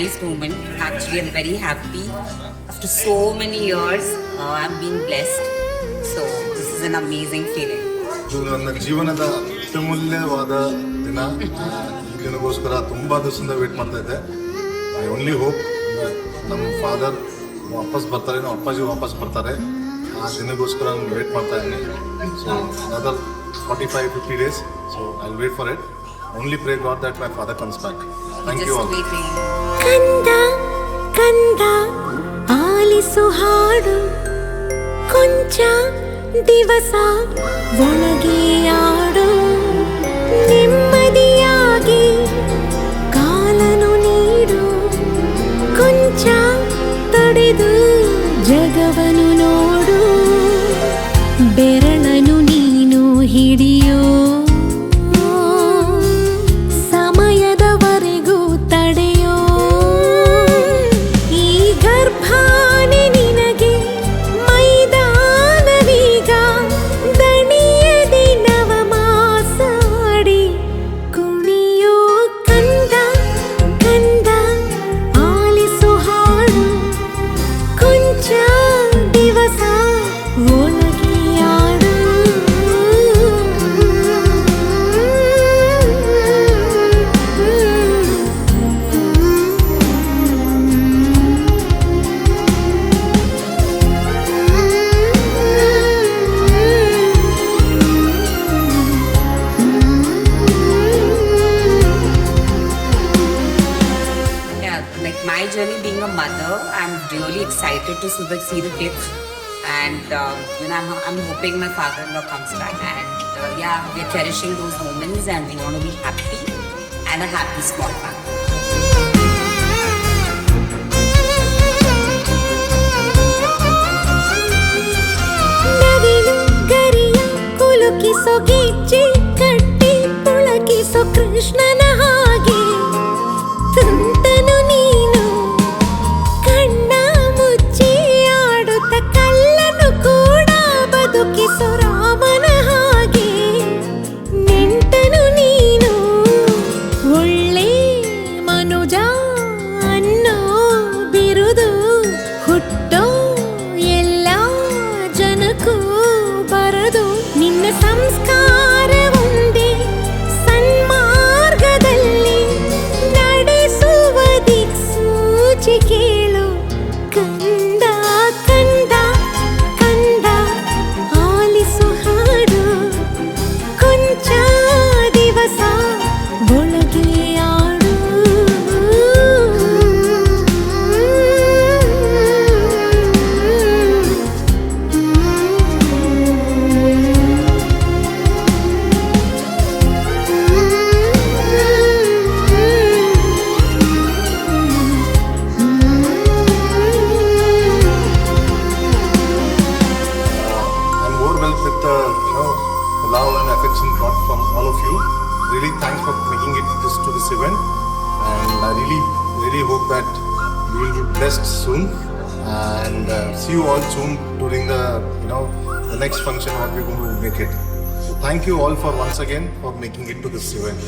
nice moment. Actually, I'm very happy. After so many years, I've been blessed. So this is an amazing feeling. ಇದು ನನ್ನ ಜೀವನದ ಅತ್ಯಮೂಲ್ಯವಾದ ದಿನ. ಈ ದಿನಗೋಸ್ಕರ ತುಂಬ ದಿವಸದಿಂದ ವೇಟ್ ಮಾಡ್ತಾ ಇದ್ದೆ. ಐ ಓನ್ಲಿ ಹೋಪ್ ನಮ್ಮ ಫಾದರ್ ವಾಪಸ್ ಬರ್ತಾರೆ, ನಮ್ಮ ಅಪ್ಪಾಜಿ ವಾಪಸ್ ಬರ್ತಾರೆ. ಆ ದಿನಗೋಸ್ಕರ ನಾನು ವೇಟ್ ಮಾಡ್ತಾ ಇದ್ದೀನಿ. So another 45-50 days. So I'll wait for it. Only pray God that my father comes back. Thank you all. Waiting. ಕಂದ ಕಂದ ಆಲಿಸು ಹಾಡು ಕೊಂಚ ದಿವಸ ಒಳಗೆ ಆಡು ನೆಮ್ಮದಿಯಾಗಿ ಕಾಲನು ನೀಡು ಕೊಂಚ ತಡೆದು ಜಗವನು ನೋಡು ಬೆರಳನು ನೀನು ಹಿಡಿಯೋ ಸಮಯದವರೆಗೂ ತಡೆಯೋ ಈ ಗರ್ಭಾನೆ ನಿನಗೆ ಮೈದಾನವೀಗ ದಣಿಯದೆ ನವಮಾಸಾಡಿ ಕುಣಿಯೋ ಕಂದ ಕಂದ ಆಲಿಸು ಹಾಡು ಕೊಂಚ ದಿವಸ ಒಳಗೆ ಆಡು Yeah, like my journey being a mother, I'm really excited to see the kids. And I'm hoping my father-in-law comes back. And yeah, we're cherishing those moments and we want to be happy and a happy small family. ನವಿಲು ಗರಿಯ ಕುಲುಕಿಸೋ ಗೆಜ್ಜೆ ಕಟ್ಟಿ ಪುಳಕಿಸೋ ಕೃಷ್ಣನ ಹಾಗೆ ತುಂಟನು ನೀನು ಕಣ್ಣ ಮುಚ್ಚಿ ಆಡುತ್ತ ಕಲ್ಲನು ಕೂಡ ಬದುಕಿಸೋ ರಾಮನ ಹಾಗೆ ನೆಂಟನು ನೀನು ಒಳ್ಳೆ ಮನುಜ ಅನ್ನೋ ಬಿರುದು ಹುಟ್ಟೋ ಎಲ್ಲ ಜನಕ್ಕೂ ಬರದು ನಿನ್ನ ಸಂಸ್ಕಾರ ಒಂದೇ ಸನ್ಮಾರ್ಗದಲ್ಲಿ ನಡೆಸುವ ದಿಕ್ಸೂಚಿ ಕೇಳು ಕಂದ ಕಂದ ಕಂದ ಆಲಿಸು ಹಾಡು ಕೊಂಚ ದಿವಸ ಒಳಗೆ ಆಡು I'm overwhelmed with the love and affection got from all of you. Really thanks for making it to this event, and I really hope that we will be blessed soon and see you all soon during the the next function what we're going to make it. So thank you all for once again for making it to this event.